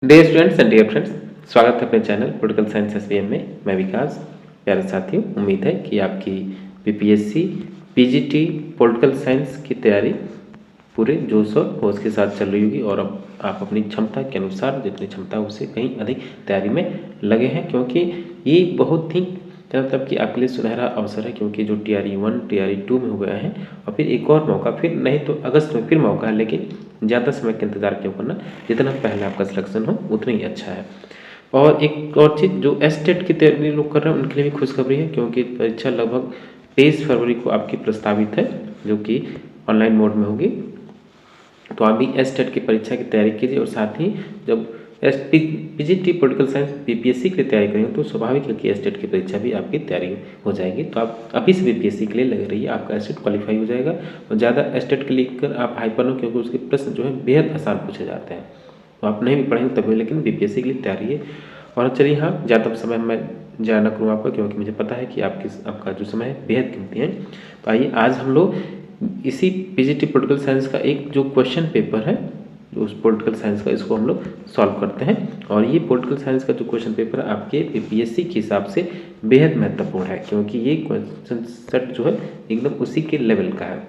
Dear students and dear friends, स्वागत है अपने चैनल पॉलिटिकल साइंस एसबीएम में। मैं विकास। प्यारे साथियों, उम्मीद है कि आपकी बीपीएससी पीजीटी पॉलिटिकल साइंस की तैयारी पूरे जोश और होश के साथ चल रही होगी और अब आप अपनी क्षमता के अनुसार जितनी क्षमता है उससे कहीं अधिक तैयारी में लगे हैं, क्योंकि ये बहुत ही मतलब कि आपके लिए सुनहरा अवसर है। क्योंकि जो टीआरई 1 टीआरई 2 में हो गया है और फिर एक और मौका, फिर नहीं तो अगस्त में फिर मौका है, लेकिन ज़्यादा समय का इंतजार क्यों करना, जितना पहले आपका सिलेक्शन हो उतना ही अच्छा है। और एक और चीज़, जो एस्टेट की तैयारी लोग कर रहे हैं उनके लिए भी खुशखबरी है, क्योंकि परीक्षा लगभग 23 फरवरी को आपकी प्रस्तावित है, जो कि ऑनलाइन मोड में होगी। तो आप भी एस्टेट की परीक्षा की तैयारी कीजिए और साथ ही जब पीजीटी पॉलिटिकल साइंस बीपीएससी के लिए तैयारी करेंगे तो स्वाभाविक है कि एस्टेट की परीक्षा भी आपकी तैयारी हो जाएगी। तो आप अभी से बीपीएससी के लिए लगे रहिए, आपका एस्टेट क्वालिफाई हो जाएगा। और ज़्यादा एस्टेट के लेकर आप हाइपर हो, क्योंकि उसके प्रश्न जो है बेहद आसान पूछे जाते हैं। तो आप नहीं भी पढ़ेंगे तभी, लेकिन बीपीएससी के लिए तैयारी है। और चलिए, हाँ, ज़्यादा समय मैं जाना करूँ आपका, क्योंकि मुझे पता है कि आपका जो समय है बेहद कीमती है। तो आइए आज हम लोग इसी पीजीटी पॉलिटिकल साइंस का एक जो क्वेश्चन पेपर है, जो उस पॉलिटिकल साइंस का, इसको हम लोग सॉल्व करते हैं। और ये पॉलिटिकल साइंस का जो क्वेश्चन पेपर है आपके बीपीएससी के हिसाब से बेहद महत्वपूर्ण है, क्योंकि ये क्वेश्चन सेट जो है एकदम उसी के लेवल का है।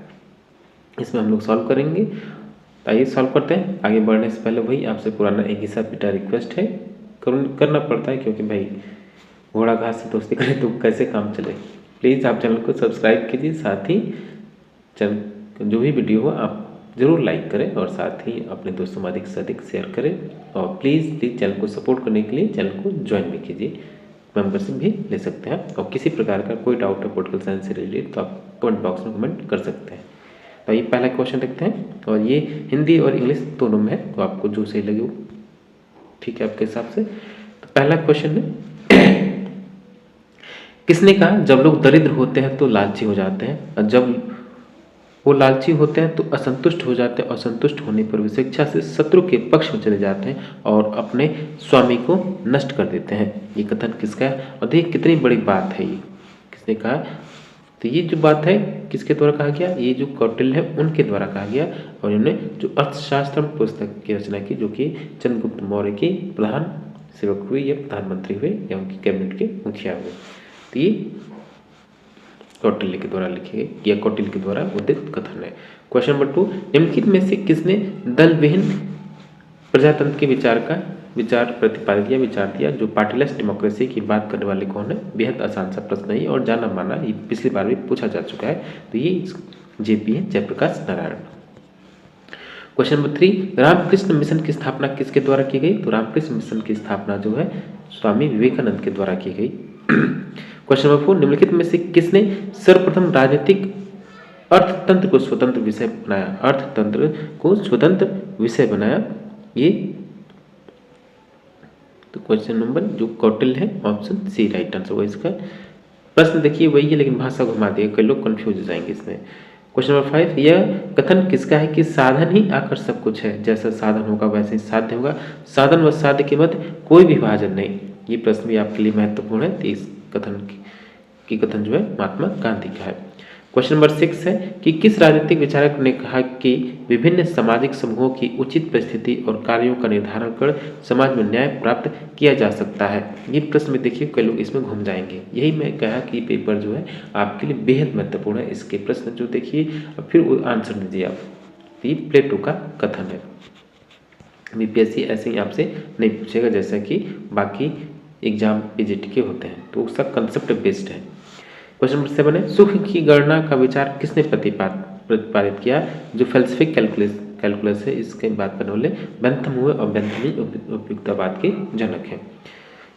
इसमें हम लोग सॉल्व करेंगे। तो आइए सॉल्व करते हैं। आगे बढ़ने से पहले वही आपसे पुराना एक हिस्सा पिटा रिक्वेस्ट है, करना पड़ता है, क्योंकि भाई घोड़ा घास से दोस्ती करे तो कैसे काम चले। प्लीज़ आप चैनल को सब्सक्राइब कीजिए, साथ ही चैनल जो भी वीडियो हो आप ज़रूर लाइक करें और साथ ही अपने दोस्तों में अधिक से अधिक शेयर करें। और प्लीज़ चैनल को सपोर्ट करने के लिए चैनल को ज्वाइन भी कीजिए, मेंबरशिप भी ले सकते हैं। और किसी प्रकार का कोई डाउट है पॉलिटिकल साइंस से रिलेटेड तो आप कमेंट बॉक्स में कमेंट कर सकते हैं। तो ये पहला क्वेश्चन देखते हैं, और ये हिंदी और इंग्लिश दोनों में है, तो आपको जो सही लगे वो ठीक है आपके हिसाब से। तो पहला क्वेश्चन है, किसने कहा जब लोग दरिद्र होते हैं तो लालची हो जाते हैं, और जब वो लालची होते हैं तो असंतुष्ट हो जाते हैं, और संतुष्ट होने पर वे स्वेच्छा से शत्रु के पक्ष में चले जाते हैं और अपने स्वामी को नष्ट कर देते हैं। ये कथन किसका है? और देखिए कितनी बड़ी बात है, ये किसने कहा? तो ये जो बात है किसके द्वारा कहा गया? ये जो कौटिल्य है उनके द्वारा कहा गया। और इन्होंने जो अर्थशास्त्र पुस्तक की रचना की, जो कि चंद्रगुप्त मौर्य के प्रधान सेवक हुए या प्रधानमंत्री हुए या उनकी कैबिनेट के मुखिया हुए। तो ये कौटिल्य के द्वारा लिखे गए या कौटिल्य के द्वारा उदित कथन है। क्वेश्चन नंबर 2, निम्नलिखित में से किसने दल विहीन प्रजातंत्र के विचार प्रतिपादित या विचार दिया? जो पार्टीलेस डेमोक्रेसी की बात करने वाले कौन है? बेहद आसान सा प्रश्न है और जाना माना, ये पिछली बार भी पूछा जा चुका है। तो ये जेपी है, Jayaprakash Narayan. Question number 3, Ramakrishna mission की स्थापना किसके द्वारा की गई? तो रामकृष्ण मिशन की स्थापना जो है स्वामी विवेकानंद के द्वारा की गई। क्वेश्चन नंबर 4, निम्नलिखित में से किसने सर्वप्रथम राजनीतिक अर्थतंत्र को स्वतंत्र विषय बनाया? अर्थतंत्र को स्वतंत्र विषय बनाया, ये तो क्वेश्चन नंबर जो कौटिल्य है, ऑप्शन सी राइट आंसर होगा इसका। प्रश्न देखिए वही है, लेकिन भाषा घुमा दिया, कई लोग कंफ्यूज हो जाएंगे इसमें। क्वेश्चन नंबर 5, यह कथन किसका है कि साधन ही आकर सब कुछ है, जैसा साधन होगा वैसे ही साध्य होगा, साधन व साध्य के मध्य कोई विभाजन नहीं। ये प्रश्न भी आपके लिए महत्वपूर्ण है। तो इस कथन जो है महात्मा गांधी का है। क्वेश्चन नंबर 6 है कि किस राजनीतिक विचारक ने कहा कि विभिन्न सामाजिक समूहों की उचित परिस्थिति और कार्यों का निर्धारण कर समाज में न्याय प्राप्त किया जा सकता है? ये प्रश्न में देखिए कई लोग इसमें घूम जाएंगे, यही मैं कहा कि पेपर जो है आपके लिए बेहद महत्वपूर्ण है। इसके प्रश्न जो देखिए और फिर वो आंसर दीजिए आप। तो ये प्लेटो का कथन है। बीपीएससी ऐसे ही आपसे नहीं पूछेगा जैसा कि बाकी एग्जाम पीजीटी के होते हैं, तो उसका कंसेप्ट बेस्ड है। क्वेश्चन नंबर 7 है, सुख की गणना का विचार किसने प्रतिपादित किया? जो फैल्सिफिक कैलकुलस है, इसके बात करने वाले बेंथम हुए और बेंथम ही उपयुक्तवाद के जनक हैं।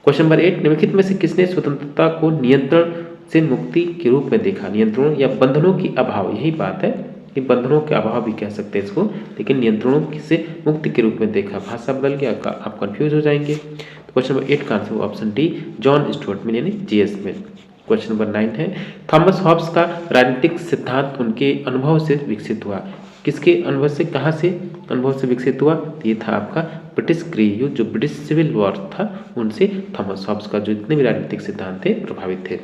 क्वेश्चन नंबर 8, निम्नलिखित में से किसने स्वतंत्रता को नियंत्रण से मुक्ति के रूप में देखा? नियंत्रणों या बंधनों की अभाव, यही बात है कि बंधनों के अभाव भी कह सकते हैं इसको, लेकिन नियंत्रणों से मुक्ति के रूप में देखा। भाषा बदल गया, आप कंफ्यूज हो जाएंगे। क्वेश्चन नंबर 8 का answer option D, John Stuart Mill यानी जीएस मिल। क्वेश्चन नंबर 9 है, थॉमस हॉब्स का राजनीतिक सिद्धांत उनके अनुभव से विकसित हुआ। किसके अनुभव से, कहाँ से अनुभव से विकसित हुआ? ये था आपका ब्रिटिश गृह युद्ध, जो ब्रिटिश सिविल वॉर था, उनसे थॉमस हॉब्स का जो जितने भी राजनीतिक सिद्धांत थे प्रभावित थे।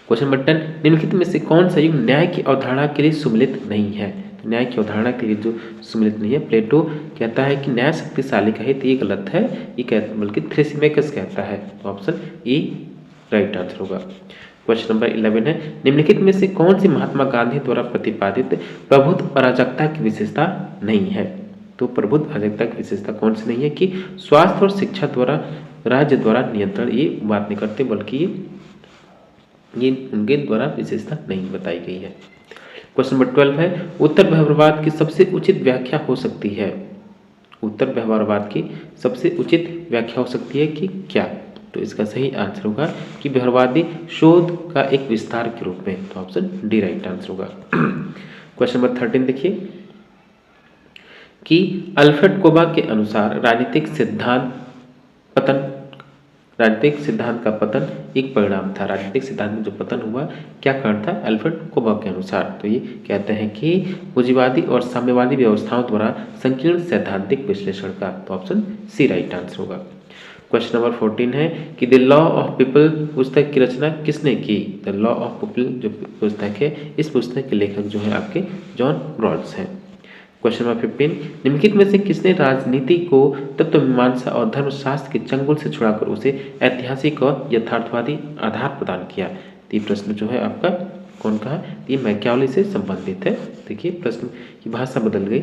क्वेश्चन नंबर 10, निम्नलिखित में से कौन सा युग न्याय की अवधारणा के लिए सुमेलित नहीं है? तो न्याय की अवधारणा के लिए जो सम्मिलित नहीं है। प्लेटो कहता है कि न्याय शक्तिशाली का हित, ये गलत है, ये बल्कि थ्रेसिमेकस कहता है। तो ऑप्शन ए राइट आंसर होगा। क्वेश्चन नंबर 11 है, निम्नलिखित में से कौन सी महात्मा गांधी द्वारा प्रतिपादित प्रभुत्व अराजकता की विशेषता नहीं है? तो प्रभुत्व अराजकता की विशेषता कौन सी नहीं है? कि स्वास्थ्य और शिक्षा द्वारा राज्य द्वारा नियंत्रण, ये बात नहीं करते, बल्कि ये उनके द्वारा विशेषता नहीं बताई गई है। क्वेश्चन नंबर 12 है, उत्तर व्यवहारवाद की सबसे उचित व्याख्या हो सकती है? उत्तर व्यवहारवाद की सबसे उचित व्याख्या हो सकती है कि क्या? तो इसका सही आंसर होगा कि व्यवहारवादी शोध का एक विस्तार के रूप में। तो ऑप्शन डी राइट आंसर होगा। क्वेश्चन नंबर 13 देखिए कि अल्फ्रेड कोबा के अनुसार राजनीतिक सिद्धांत का पतन एक परिणाम था। राजनीतिक सिद्धांत में जो पतन हुआ, क्या कारण था अल्फ्रेड कोबा के अनुसार? तो ये कहते हैं कि पूंजीवादी और साम्यवादी व्यवस्थाओं द्वारा संकीर्ण सैद्धांतिक विश्लेषण का। तो ऑप्शन सी राइट आंसर होगा। क्वेश्चन नंबर 14 है कि द लॉ ऑफ पीपल पुस्तक की रचना किसने की? द लॉ ऑफ पीपल जो पुस्तक है, इस पुस्तक के लेखक जो है आपके जॉन रॉल्स हैं। क्वेश्चन नंबर 15, निम्नलिखित में से किसने राजनीति को तत्वमीमांसा और धर्मशास्त्र के चंगुल से छुड़ाकर उसे ऐतिहासिक और यथार्थवादी आधार प्रदान किया? तो ये प्रश्न जो है आपका कौन का है? ये मैकियावेली से संबंधित है। देखिए प्रश्न की भाषा बदल गई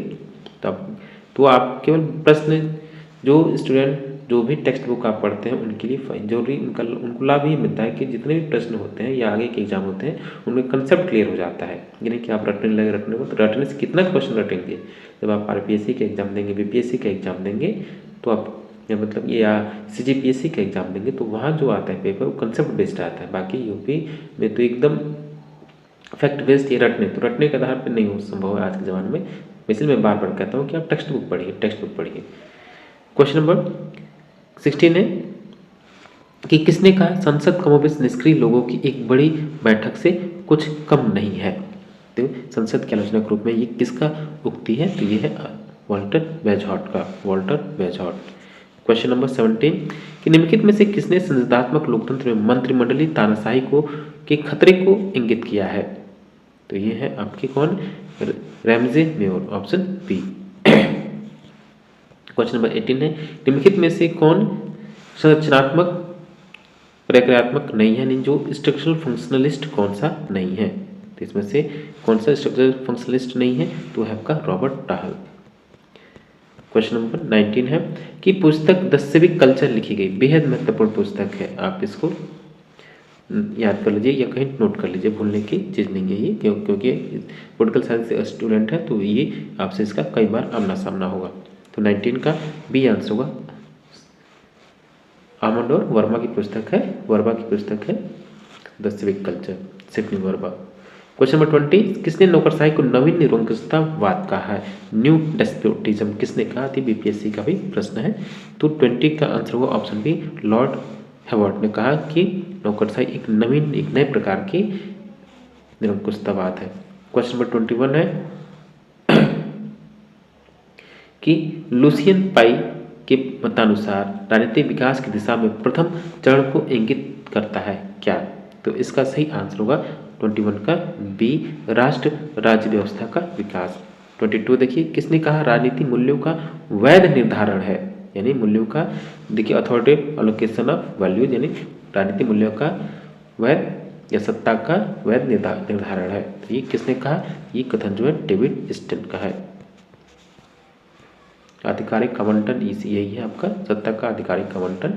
तब, तो आप केवल प्रश्न जो स्टूडेंट जो भी टेक्स्ट बुक आप पढ़ते हैं उनके लिए जरूरी उनको लाभ ही मिलता है कि जितने भी प्रश्न होते हैं या आगे के एग्जाम होते हैं उनमें कंसेप्ट क्लियर हो जाता है। यानी कि आप रटने लगे, रटने को तो रटने से कितना क्वेश्चन रटेंगे? जब आप आरपीएससी के एग्जाम देंगे, बीपीएससी का एग्जाम देंगे, तो आप या मतलब ये या सीजीपीएससी का एग्जाम देंगे, तो वहाँ जो आता है पेपर वो कंसेप्ट बेस्ड आता है। बाकी यूपी में तो एकदम फैक्ट बेस्ड, ये रटने के आधार पर नहीं हो संभव है आज के ज़माने में। इसलिए मैं बार बार कहता हूँ कि आप टेक्स्ट बुक पढ़िए। क्वेश्चन नंबर 16 है कि किसने कहा संसद कमोबेश निष्क्रिय लोगों की एक बड़ी बैठक से कुछ कम नहीं है? तो संसद के आलोचना के रूप में ये किसका उक्ति है? तो ये है वॉल्टर वेजहॉट का, वॉल्टर वेजहॉट। क्वेश्चन नंबर 17 कि निम्नलिखित में से किसने संसदात्मक लोकतंत्र में मंत्रिमंडलीय तानाशाही के खतरे को इंगित किया है? तो ये है आपके कौन? Ramsay Muir, option B. Question number 18 है, निम्नलिखित में से कौन संरचनात्मक प्रक्रियात्मक नहीं है? यानी जो स्ट्रक्चरल फंक्शनलिस्ट कौन सा नहीं है? तो इसमें से कौन सा स्ट्रक्चरल फंक्शनलिस्ट नहीं है? तो है आपका रॉबर्ट टाहल। क्वेश्चन नंबर 19 है कि पुस्तक द सिविक कल्चर लिखी गई बेहद महत्वपूर्ण पुस्तक है। आप इसको याद कर लीजिए या कहीं नोट कर लीजिए, भूलने की चीज़ नहीं है ये, क्योंकि पॉलिटिकल साइंस से स्टूडेंट है तो ये आपसे इसका कई बार आमना सामना होगा। तो 19 का बी आंसर होगा। आमंड और वर्मा की पुस्तक है the civic culture, Sydney Verma. Question number 20, किसने नौकरशाही को नवीन निरंकुशतावाद कहा है? न्यू डेस्पोटिज्म किसने कहा थी? बीपीएससी का भी प्रश्न है। तो 20 का आंसर होगा ऑप्शन बी, लॉर्ड हेवर्ट ने कहा कि नौकरशाही एक नए प्रकार की निरंकुशतावाद है। क्वेश्चन नंबर 21 है कि लुसियन पाई के मतानुसार राजनीतिक विकास की दिशा में प्रथम चरण को इंगित करता है क्या? तो इसका सही आंसर होगा 21 का बी, राष्ट्र राज्य व्यवस्था का विकास। 22 देखिए, किसने कहा राजनीति मूल्यों का वैध निर्धारण है? यानी मूल्यों का, देखिए अथॉरिटेटिव एलोकेशन ऑफ वैल्यूज, यानी राजनीति मूल्यों का वैध या सत्ता का वैध निर्धारण है। तो ये किसने कहा? ये कथन जो है डेविड स्टेन का है। आधिकारिक आवंटन यही है आपका, सत्ता का आधिकारिक आवंटन।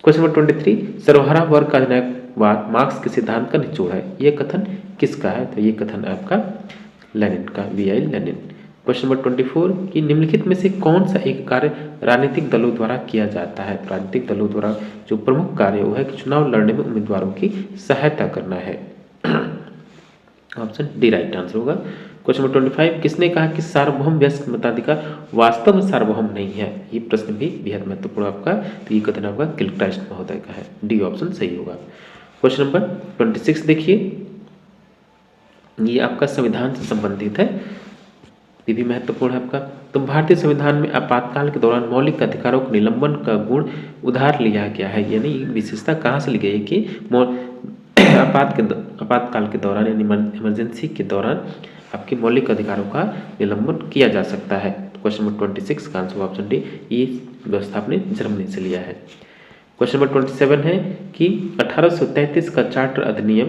क्वेश्चन नंबर 23, सर्वहारा वर्ग का अधिनायकवाद मार्क्स के सिद्धांत का निचोड़ है, यह कथन किसका है? तो ये कथन आपका लेनिन का, वी.आई. लेनिन। क्वेश्चन नंबर 24 कि निम्नलिखित में से कौन सा एक कार्य राजनीतिक दलों द्वारा किया जाता है? राजनीतिक दलों द्वारा जो प्रमुख कार्य वो है कि चुनाव लड़ने में उम्मीदवारों की सहायता करना है। ऑप्शन डी राइट आंसर होगा। क्वेश्चन नंबर 25, किसने कहा कि सार्वभौम वयस्क मताधिकार वास्तव में सार्वभौम नहीं है? ये प्रश्न भी बेहद महत्वपूर्ण आपका, तो ये कथन आपका गिलक्राइस्ट महोदय का है, डी ऑप्शन सही होगा। क्वेश्चन नंबर 26 देखिए, ये आपका संविधान से संबंधित है, ये भी महत्वपूर्ण है आपका। तो भारतीय संविधान में आपातकाल के दौरान मौलिक अधिकारों के निलंबन का गुण उधार लिया गया है, यानी विशेषता कहाँ से ली गई है कि आपातकाल के दौरान यानी इमरजेंसी के दौरान आपके मौलिक अधिकारों का निलंबन किया जा सकता है। क्वेश्चन नंबर 26 का आंसर ऑप्शन डी, ये व्यवस्था आपने जर्मनी से लिया है। क्वेश्चन नंबर 27 है कि 1833 का चार्टर अधिनियम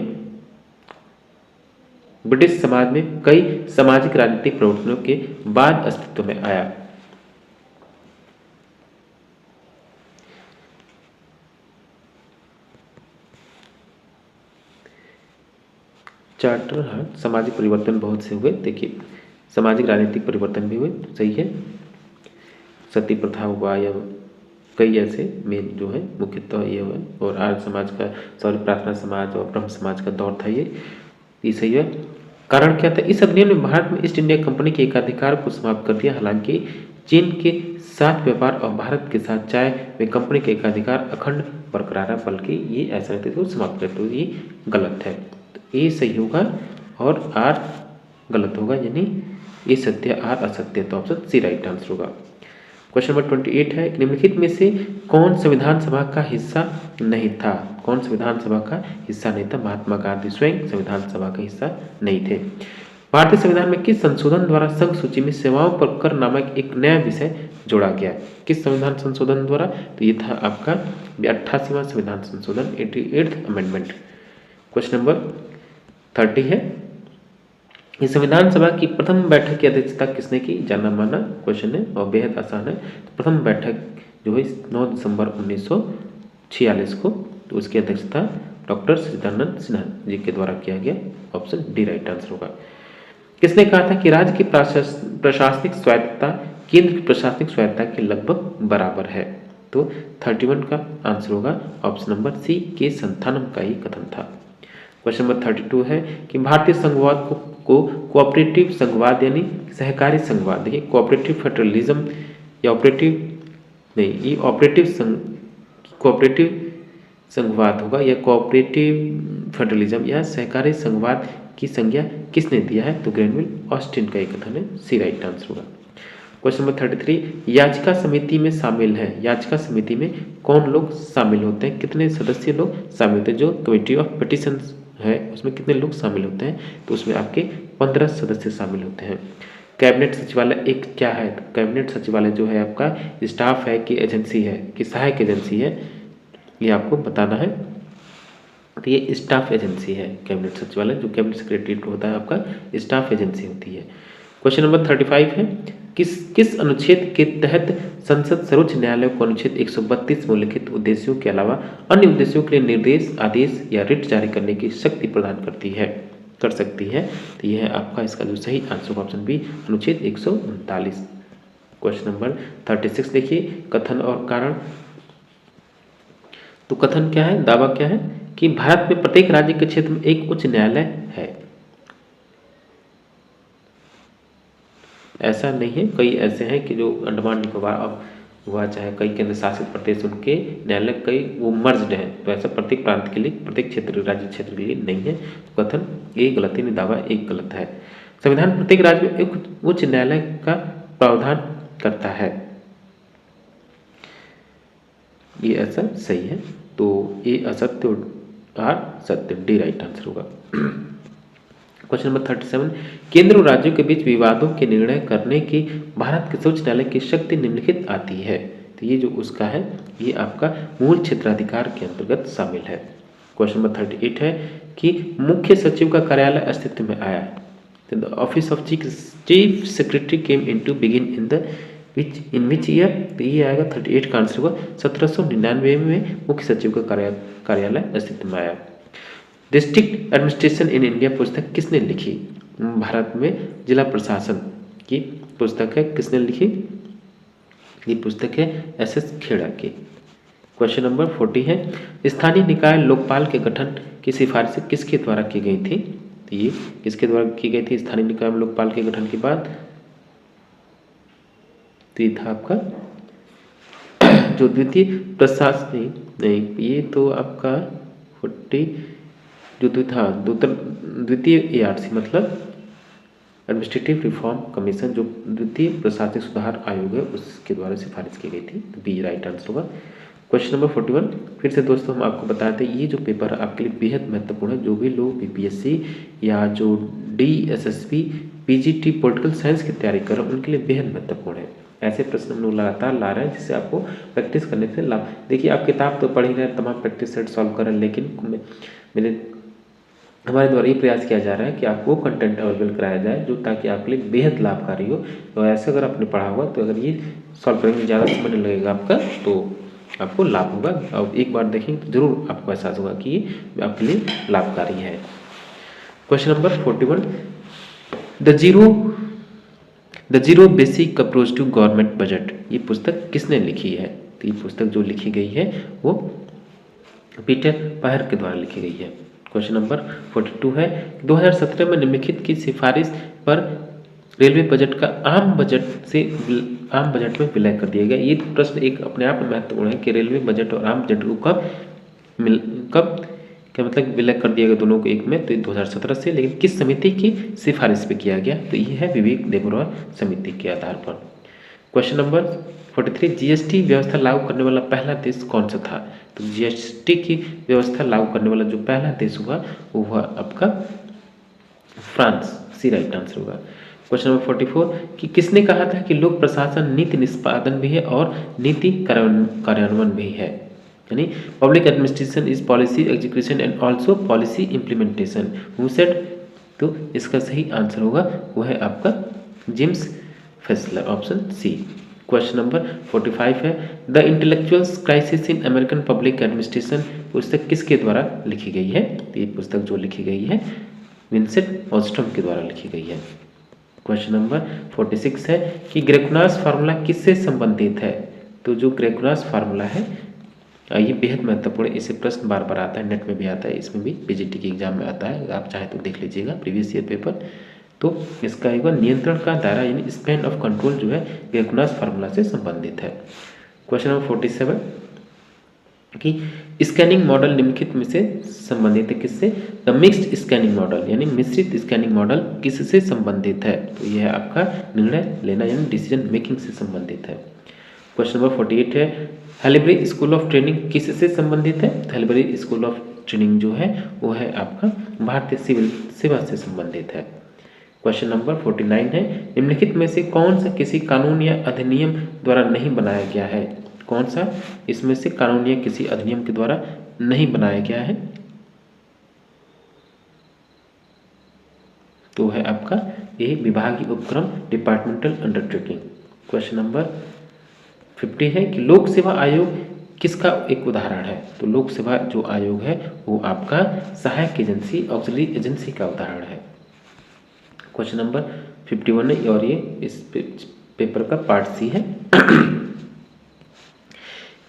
ब्रिटिश समाज में कई सामाजिक राजनीतिक परिवर्तनों के बाद अस्तित्व में आया। चार्टर, हाँ, सामाजिक परिवर्तन बहुत से हुए। देखिए, सामाजिक राजनीतिक परिवर्तन भी हुए, सही है। सती प्रथा हुआ या कई ऐसे मेन जो है मुख्यतः ये हुआ, और आर्य समाज का, सॉरी, प्रार्थना समाज और ब्रह्म समाज का दौर था ये सही है। कारण क्या था? इस अधिनियम ने भारत में ईस्ट इंडिया कंपनी के एकाधिकार को समाप्त कर दिया। हालांकि चीन के साथ व्यापार और भारत के साथ चाय में कंपनी के एकाधिकार अखंड बरकरार है, बल्कि ये ऐसा नहीं था कि समाप्त कर, तो ये गलत है। तो ए सही होगा और आर गलत होगा, यानी ये सत्य, आर असत्य, तो ऑप्शन सी राइट आंसर होगा। क्वेश्चन नंबर 28 है, निम्नलिखित में से कौन संविधान सभा का हिस्सा नहीं था? कौन संविधान सभा का हिस्सा नहीं था? महात्मा गांधी स्वयं संविधान सभा का हिस्सा नहीं थे। भारतीय संविधान में किस संशोधन द्वारा संघ सूची में सेवाओं पर कर नामक एक नया विषय जोड़ा गया? किस संविधान संशोधन द्वारा? तो ये था आपका 88वां संविधान संशोधन, 88th अमेंडमेंट। क्वेश्चन नंबर 30 है, ये संविधान सभा की प्रथम बैठक की अध्यक्षता किसने की? जाना माना क्वेश्चन है और बेहद आसान है। तो प्रथम बैठक जो है 9 दिसंबर 1946 को, तो उसकी अध्यक्षता डॉक्टर सच्चिदानंद सिन्हा जी के द्वारा किया गया। ऑप्शन डी राइट आंसर होगा। किसने कहा था कि राज्य की प्रशासनिक स्वायत्तता केंद्र की प्रशासनिक स्वायत्तता के लगभग बराबर है? तो 31 का आंसर होगा ऑप्शन नंबर सी, के संथानम का ही कथन था। क्वेश्चन नंबर 32 है कि भारतीय संघवाद को कोऑपरेटिव संघवाद यानी सहकारी संघवाद, देखिए कोऑपरेटिव फेडरलिज्म या ऑपरेटिव संघवाद होगा, या कोऑपरेटिव फेडरलिज्म या सहकारी संघवाद की संज्ञा किसने दिया है? तो ग्रेनविल ऑस्टिन का एक कथन है, सी राइट आंसर होगा। क्वेश्चन नंबर 33, याचिका समिति में शामिल है, याचिका समिति में कौन लोग शामिल होते हैं? कितने सदस्य लोग शामिल होते हैं? जो कमेटी ऑफ पिटिशंस है उसमें कितने लोग शामिल होते हैं? तो उसमें आपके 15 सदस्य शामिल होते हैं। कैबिनेट सचिवालय एक क्या है? तो कैबिनेट सचिवालय जो है आपका स्टाफ है कि एजेंसी है कि सहायक एजेंसी है, ये आपको बताना है। तो ये स्टाफ एजेंसी है कैबिनेट सचिवालय, जो कैबिनेट सेक्रेटरीट होता है आपका स्टाफ एजेंसी होती है। क्वेश्चन नंबर 35 है, किस अनुच्छेद के तहत संसद सर्वोच्च न्यायालय को अनुच्छेद 132 में उल्लिखित उद्देश्यों के अलावा अन्य उद्देश्यों के लिए निर्देश, आदेश या रिट जारी करने की शक्ति प्रदान कर सकती है? तो यह है आपका इसका जो सही आंसर ऑप्शन बी, अनुच्छेद 139। क्वेश्चन नंबर 36 देखिए, कथन और कारण। तो कथन क्या है, दावा क्या है कि भारत में प्रत्येक राज्य के क्षेत्र में एक उच्च न्यायालय है। ऐसा नहीं है, कई ऐसे हैं कि जो अंडमान निकोबार हुआ चाहे कई केंद्र शासित प्रदेश, उनके न्यायालय कई वो मर्ज्ड हैं, तो ऐसा प्रत्येक प्रांत के लिए, प्रत्येक क्षेत्र राज्य क्षेत्र के लिए नहीं है। तो कथन ये गलत है, दावा एक गलत है। संविधान प्रत्येक राज्य में एक उच्च न्यायालय का प्रावधान करता है, ये ऐसा सही है। तो ये असत्य और सत्य, डी राइट आंसर होगा। क्वेश्चन नंबर 37, केंद्र और राज्यों के बीच विवादों के निर्णय करने की भारत के सर्वोच्च न्यायालय की शक्ति निम्नलिखित आती है? तो ये जो उसका है, ये आपका मूल क्षेत्राधिकार के अंतर्गत शामिल है। क्वेश्चन नंबर 38 है कि मुख्य सचिव का कार्यालय अस्तित्व में आया। तो the office of chief secretary came into begin in which year? तो ये आएगा 38 का आंसर होगा 1799 में मुख्य सचिव का कार्यालय अस्तित्व में आया। डिस्ट्रिक्ट एडमिनिस्ट्रेशन इन इंडिया पुस्तक किसने लिखी? भारत में जिला प्रशासन की पुस्तक है, किसने लिखी? ये पुस्तक है एस खेड़ा की। क्वेश्चन नंबर 40 है, स्थानीय निकाय लोकपाल के गठन की सिफारिश किसके द्वारा की गई थी? तो ये किसके द्वारा की गई थी स्थानीय निकाय लोकपाल के गठन के बाद? तो ये था आपका जो द्वितीय प्रशासनिक, नहीं ये तो आपका 40 जो द्वितीय ARC मतलब एडमिनिस्ट्रेटिव रिफॉर्म कमीशन, जो द्वितीय प्रशासनिक सुधार आयोग है, उसके द्वारा सिफारिश की गई थी। तो बी राइट आंसर होगा। क्वेश्चन नंबर 41, फिर से दोस्तों हम आपको बताते हैं ये जो पेपर है आपके लिए बेहद महत्वपूर्ण है। जो भी लोग BPSC या जो DSSP पीजीटी पॉलिटिकल साइंस की तैयारी कर रहे हैं उनके लिए बेहद महत्वपूर्ण है। ऐसे प्रश्न हम लोग लगातार ला रहे हैं जिससे आपको प्रैक्टिस करने से लाभ। देखिए आप किताब तो पढ़ ही रहे हैं, तमाम प्रैक्टिस सेट सॉल्व कर रहे हैं, लेकिन हमारे द्वारा ये प्रयास किया जा रहा है कि आपको कंटेंट अवेलेबल कराया जाए जो ताकि आपके लिए बेहद लाभकारी हो। तो ऐसे अगर आपने पढ़ा हुआ तो अगर ये सॉल्व करेंगे ज़्यादा समय नहीं लगेगा आपका, तो आपको लाभ होगा। और एक बार देखेंगे तो जरूर आपको एहसास होगा कि ये आपके लिए लाभकारी है। Question number 41, the zero basic approach to government budget, ये पुस्तक किसने लिखी है? तो ये पुस्तक जो लिखी गई है वो पीटर पायर के द्वारा लिखी गई है। क्वेश्चन नंबर 42 है, 2017 में निम्नलिखित की सिफारिश पर रेलवे बजट का आम बजट में विलय कर दिया गया। ये प्रश्न एक अपने आप में महत्वपूर्ण है कि रेलवे बजट और आम बजट को कब क्या मतलब विलय कर दिया गया दोनों को एक में, तो 2017 से, लेकिन किस समिति की सिफारिश पे किया गया? तो ये है विवेक देबरॉय समिति के आधार पर। क्वेश्चन नंबर 43, जीएसटी व्यवस्था लागू करने वाला पहला देश कौन सा था? तो जीएसटी की व्यवस्था लागू करने वाला जो पहला देश हुआ वो हुआ आपका फ्रांस, सी राइट आंसर होगा। क्वेश्चन नंबर 44, कि किसने कहा था कि लोक प्रशासन नीति निष्पादन भी है और नीति कार्यान्वयन भी है? यानी public administration is policy execution and also policy implementation, who said? तो इसका सही आंसर होगा वो है आपका James Fesler, option C. Question number 45 है, the intellectuals crisis in American public administration पुस्तक किसके द्वारा लिखी गई है? तो ये पुस्तक जो लिखी गई है विंसेंट ऑस्ट्रम के द्वारा लिखी गई है। क्वेश्चन नंबर 46 है कि ग्रेगोनास फार्मूला किससे संबंधित है? तो जो ग्रेगोनास फार्मूला है ये बेहद महत्वपूर्ण है, इसे प्रश्न बार बार आता है, नेट में भी आता है, इसमें भी पीजीटी के एग्जाम में आता है, आप चाहे तो देख लीजिएगा प्रीवियस ईयर पेपर। तो इसका एक बार नियंत्रण का दायरा यानी स्पैन ऑफ कंट्रोल जो है ग्रेगोनास फार्मूला से संबंधित है। क्वेश्चन नंबर 47 कि स्कैनिंग मॉडल निम्नलिखित में से संबंधित है किससे? द मिक्स्ड स्कैनिंग मॉडल यानी मिश्रित स्कैनिंग मॉडल किससे संबंधित है? तो यह आपका निर्णय लेना यानी डिसीजन मेकिंग से संबंधित है। क्वेश्चन नंबर 48 है, हेलिबरी स्कूल ऑफ ट्रेनिंग किससे संबंधित है? हेलिबरी स्कूल ऑफ ट्रेनिंग जो है वो है आपका भारतीय सिविल सेवा से संबंधित है। क्वेश्चन नंबर 49 है, निम्नलिखित में से कौन सा किसी कानून या अधिनियम द्वारा नहीं बनाया गया है? कौन सा इसमें से कानून या किसी अधिनियम के द्वारा नहीं बनाया गया है? तो है आपका ये विभागीय उपक्रम डिपार्टमेंटल अंडरटेकिंग। क्वेश्चन नंबर 50 है कि लोक सेवा आयोग किसका एक उदाहरण है? तो लोक सेवा जो आयोग है वो आपका सहायक एजेंसी ऑक्सिलरी एजेंसी का उदाहरण है। क्वेश्चन नंबर 51 है और ये इस पेपर का पार्ट सी है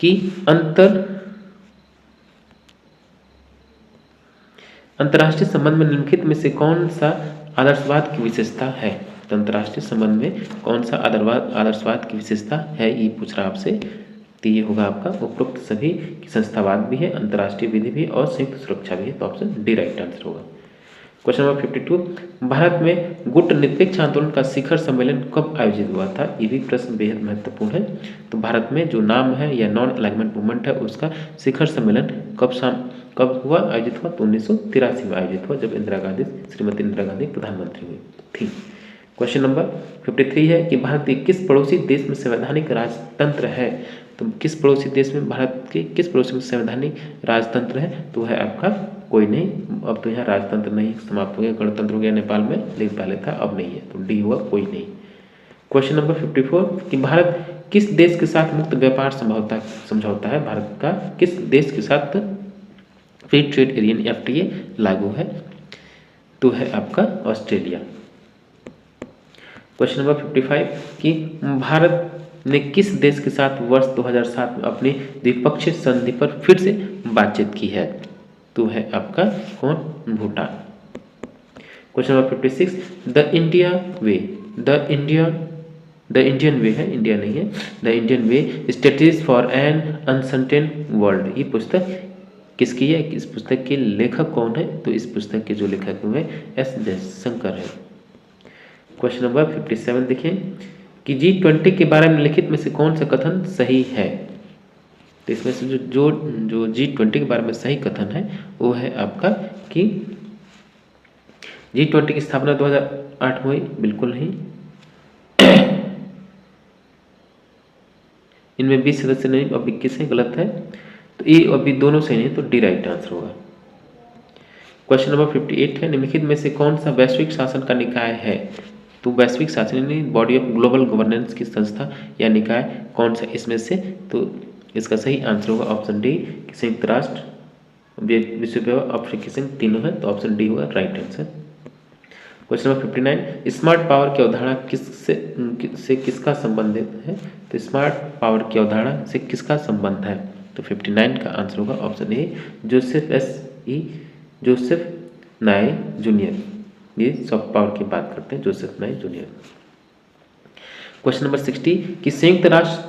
कि अंतर्राष्ट्रीय संबंध में निम्नलिखित में से कौन सा आदर्शवाद की विशेषता है? तो अंतर्राष्ट्रीय संबंध में कौन सा आदर्शवाद की विशेषता है ये पूछ रहा आपसे। तो ये होगा आपका उपरोक्त सभी की संस्थावाद भी है, अंतर्राष्ट्रीय विधि भी और संयुक्त सुरक्षा भी है, तो ऑप्शन डी राइट आंसर होगा। क्वेश्चन नंबर 52, भारत में गुट निरपेक्ष आंदोलन का शिखर सम्मेलन कब आयोजित हुआ था? ये भी प्रश्न बेहद महत्वपूर्ण है। तो भारत में जो नाम है या नॉन अलाइनमेंट मूवमेंट है उसका शिखर सम्मेलन कब हुआ आयोजित हुआ? तो 1983 में आयोजित हुआ जब श्रीमती इंदिरा गांधी प्रधानमंत्री हुई थी। क्वेश्चन नंबर 53 है कि भारत के किस पड़ोसी देश में संवैधानिक राजतंत्र है? तो किस पड़ोसी देश में भारत के किस पड़ोसी में संवैधानिक राजतंत्र है? तो है आपका कोई नहीं, अब तो यहाँ राजतंत्र नहीं समाप्त हो गया, गणतंत्र हो गया नेपाल में, लेकिन पहले था अब नहीं है, तो डी हुआ कोई नहीं। क्वेश्चन नंबर 54 कि भारत किस देश के साथ मुक्त व्यापार समझौता है? भारत का किस देश के साथ फ्री ट्रेड एरिया FTA लागू है? तो है आपका ऑस्ट्रेलिया। क्वेश्चन नंबर 55 कि भारत ने किस देश के साथ वर्ष 2007 में अपनी द्विपक्षीय संधि पर फिर से बातचीत की है? तो है आपका कौन? Bhutan. Question number 56 the Indian way है, इंडिया नहीं है, the Indian way strategies for an uncertain world, ये पुस्तक किसकी है? इस पुस्तक के लेखक कौन है? तो इस पुस्तक के जो लेखक हुए S जयशंकर है। क्वेश्चन नंबर 57 देखिए कि G20 के बारे में लिखित में से कौन सा कथन सही है? तो इसमें से जो G20 के बारे में सही कथन है वो है आपका कि G20 की स्थापना 2008 में हुई? बिल्कुल नहीं। इनमें 20 सदस्य नहीं, अब 21 है, गलत है। तो ए और बी दोनों सही नहीं, तो डी राइट आंसर होगा। क्वेश्चन नंबर 58 है, निम्नलिखित में से कौन सा वैश्विक शासन का निकाय है? तो वैश्विक शासन यानी बॉडी ऑफ ग्लोबल गवर्नेंस की संस्था या निकाय कौन सा इसमें से? तो इसका सही आंसर होगा ऑप्शन डी, संयुक्त राष्ट्र, विश्व व्यापार, अफ्रीकी संघ, तीनों है, तो ऑप्शन डी होगा right answer. Question number 59, smart power की अवधारणा से किसका संबंधित है? तो स्मार्ट पावर की अवधारणा से किसका संबंध है? तो 59 का आंसर होगा ऑप्शन ए, जोसेफ नाई जूनियर। ये सॉफ्ट पावर की बात करते हैं, जोसेफ नाई जूनियर। क्वेश्चन नंबर 60 कि संयुक्त राष्ट्र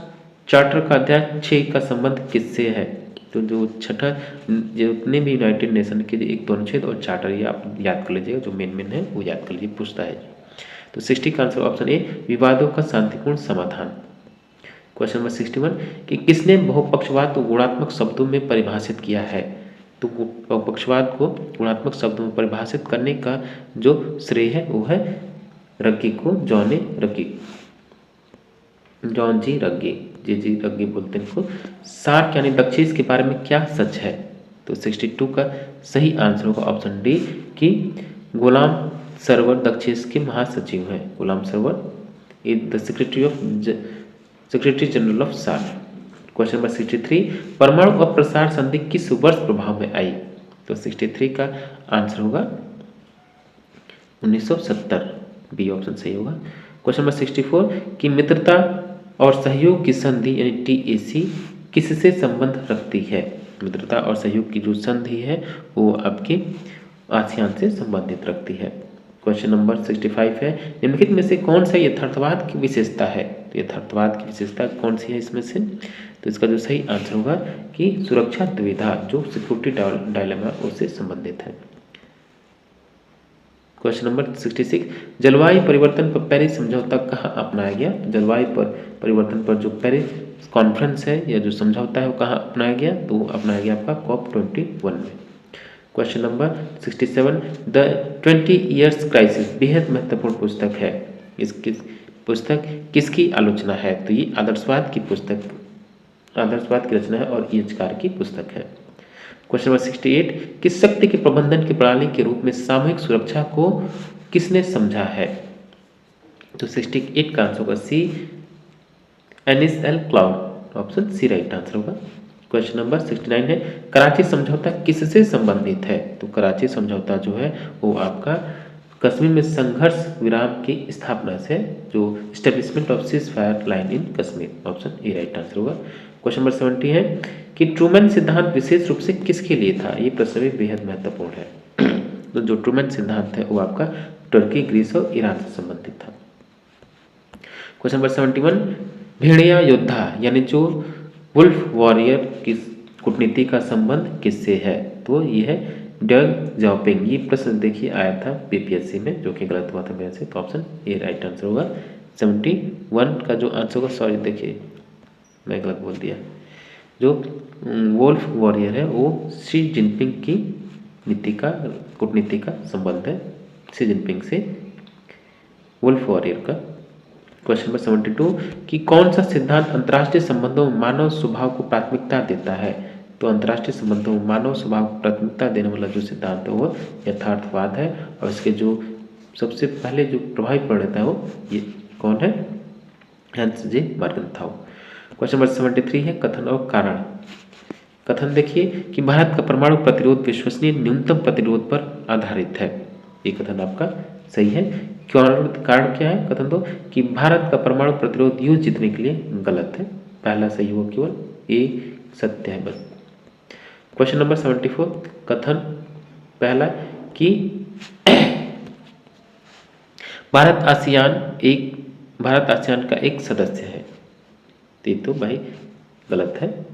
चार्टर का अध्याय 6 का संबंध किससे है? तो जो छठा, जितने भी यूनाइटेड नेशन के एक दो अनुच्छेद और चार्टर, ये आप याद कर लीजिएगा, जो मेन है वो याद कर लीजिए, पूछता है। तो 60 का आंसर ऑप्शन ए, विवादों का शांतिपूर्ण समाधान। क्वेश्चन नंबर 61 कि किसने बहुपक्षवाद को गुणात्मक शब्दों में परिभाषित किया है? तो बहुपक्षवाद को गुणात्मक शब्दों में परिभाषित करने का जो श्रेय है वो है रग्गी को, जॉन जी रग्गी बोलते हैं इनको। सार्क यानी दक्षिण के बारे में क्या सच है? तो 62 का सही आंसर होगा ऑप्शन डी कि गुलाम सरवर दक्षिण के महासचिव हैं। Ghulam Sarwar is the secretary general of SAARC. Question number 63 परमाणु अप्रसार संधि किस वर्ष प्रभाव में आई? तो 63 का आंसर होगा 1970, बी ऑप्शन सही होगा। क्वेश्चन नंबर 64 कि मित्रता और सहयोग की संधि यानी TAC किससे संबंध रखती है? मित्रता और सहयोग की जो संधि है वो आपके आसियान से संबंधित रखती है। क्वेश्चन नंबर 65 है, निम्नलिखित में से कौन सा यथार्थवाद की विशेषता है? तो यथार्थवाद की विशेषता कौन सी है इसमें से? तो इसका जो सही आंसर होगा कि सुरक्षा दुविधा, जो सिक्योरिटी डायलेमा उससे संबंधित है। क्वेश्चन नंबर 66 जलवायु परिवर्तन पर पेरिस समझौता कहाँ अपनाया गया? जलवायु परिवर्तन पर जो पेरिस कॉन्फ्रेंस है या जो समझौता है वो कहाँ अपनाया गया? तो अपनाया गया आपका COP21 में। Question number 67 the 20 years crisis बेहद महत्वपूर्ण पुस्तक है। इसकी पुस्तक किसकी आलोचना है? तो ये आदर्शवाद की रचना है और ईएचकार की पुस्तक है। क्वेश्चन नंबर 68 किस शक्ति के प्रबंधन की प्रणाली के रूप में सामूहिक सुरक्षा को किसने समझा है? तो 68 का आंसर होगा C, NSL cloud, option C right answer होगा। क्वेश्चन नंबर 69 है कराची समझौता किससे संबंधित है? तो कराची समझौता जो है वो आपका कश्मीर में संघर्ष विराम की स्थापना से, जो establishment of cease fire line in Kashmir, option A right answer होगा। क्वेश्चन नंबर 70 है कि ट्रूमैन सिद्धांत विशेष रूप से किसके लिए था? ये प्रश्न भी बेहद महत्वपूर्ण है। तो जो ट्रूमैन सिद्धांत है वो आपका तुर्की, ग्रीस और ईरान से संबंधित था। क्वेश्चन नंबर 71 भेड़िया योद्धा यानी जो वुल्फ वॉरियर की कूटनीति का संबंध किससे है? तो ये है डग जाओपिंग। ये प्रश्न देखिए आया था PPSC में, जो कि गलत हुआ था मेरे से, तो ऑप्शन ए राइट आंसर होगा। 71 का जो आंसर होगा, सॉरी देखिए मैं गलत बोल दिया, जो वुल्फ वॉरियर है वो शी जिनपिंग की कूटनीति का संबंध है, शी जिनपिंग से वुल्फ वॉरियर का। क्वेश्चन नंबर 72 कि कौन सा सिद्धांत अंतर्राष्ट्रीय संबंधों में मानव स्वभाव को प्राथमिकता देता है? तो अंतर्राष्ट्रीय संबंधों में मानव स्वभाव को प्राथमिकता देने वाला जो सिद्धांत है वो यथार्थवाद है, और इसके जो सबसे पहले जो प्रभावी प्रणेता है वो ये कौन है? हैंस जे मर्गेंथाउ। क्वेश्चन नंबर 73 है कथन और कारण। कथन देखिए कि भारत का परमाणु प्रतिरोध विश्वसनीय न्यूनतम प्रतिरोध पर आधारित है। ये कथन आपका सही है। कारण क्या है? कथन दो कि भारत का परमाणु प्रतिरोध युद्ध जीतने के लिए गलत है। पहला सही होगा, केवल ए सत्य है बस। क्वेश्चन नंबर 74 कथन पहला कि भारत आसियान का एक सदस्य है। तो भाई गलत है,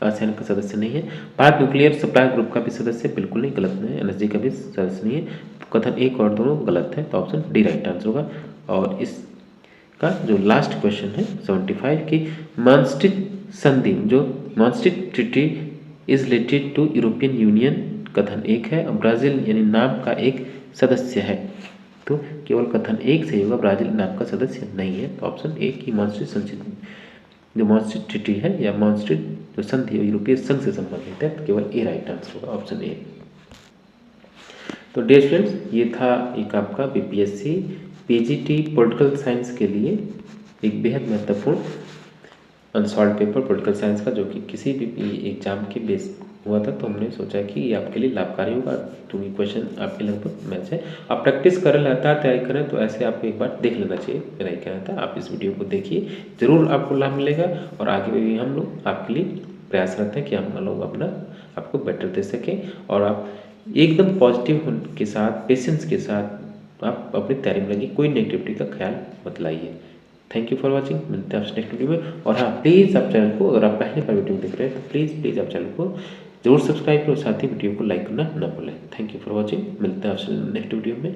आसियान का सदस्य नहीं है। भारत न्यूक्लियर सप्लाई ग्रुप का भी सदस्य बिल्कुल नहीं, गलत नहीं है। NSG का भी सदस्य नहीं है। कथन एक और दोनों गलत है, तो ऑप्शन डी राइट आंसर होगा। और इसका जो लास्ट क्वेश्चन है 75 की मास्ट्रिक्ट संधि, जो Maastricht treaty is related to European Union कथन एक है और ब्राज़ील यानी नाम का एक सदस्य है, तो केवल कथन एक सही होगा, ब्राज़ील नाम का सदस्य नहीं है। तो ऑप्शन ए की मॉन्स्ट्रियस संधि, जो मॉन्स्ट्रियस ट्रीटी है या मॉन्स्ट्रियस जो संधि है यूरोपीय संघ से संबंधित है, तो केवल ए राइट आंसर होगा, ऑप्शन ए। तो डियर स्टूडेंट्स, ये था एक आपका बीपीएससी पीजीटी पॉलिटिकल साइंस के लिए एक बेहद महत्वपूर्ण अनसॉल्व पेपर पॉलिटिकल साइंस का, जो कि किसी भी एग्जाम के बेस हुआ था। तो हमने सोचा कि ये आपके लिए लाभकारी होगा, क्योंकि क्वेश्चन आपके लगभग मैच है। आप प्रैक्टिस करें, लगातार तैयारी करें, तो ऐसे आपको एक बार देख लेना चाहिए। मेरा ये कहना था, आप इस वीडियो को देखिए, ज़रूर आपको लाभ मिलेगा। और आगे भी हम लोग आपके लिए प्रयासरत हैं कि हम लोग अपना आपको बेटर दे सकें, और आप एकदम पॉजिटिव के साथ, पेशेंस के साथ आप अपनी तैयारी में लगिए, कोई नेगेटिविटी का ख्याल मत लाइए। थैंक यू फॉर वॉचिंग, मिलते हैं आपसे नेक्स्ट वीडियो में। और हाँ, प्लीज़ आप चैनल को, अगर आप पहली बार वीडियो देख रहे हैं, तो प्लीज़ आप चैनल को जरूर सब्सक्राइब करो, साथ ही वीडियो को लाइक करना ना भूलें। थैंक यू फॉर वॉचिंग, मिलते हैं आपसे नेक्स्ट वीडियो में।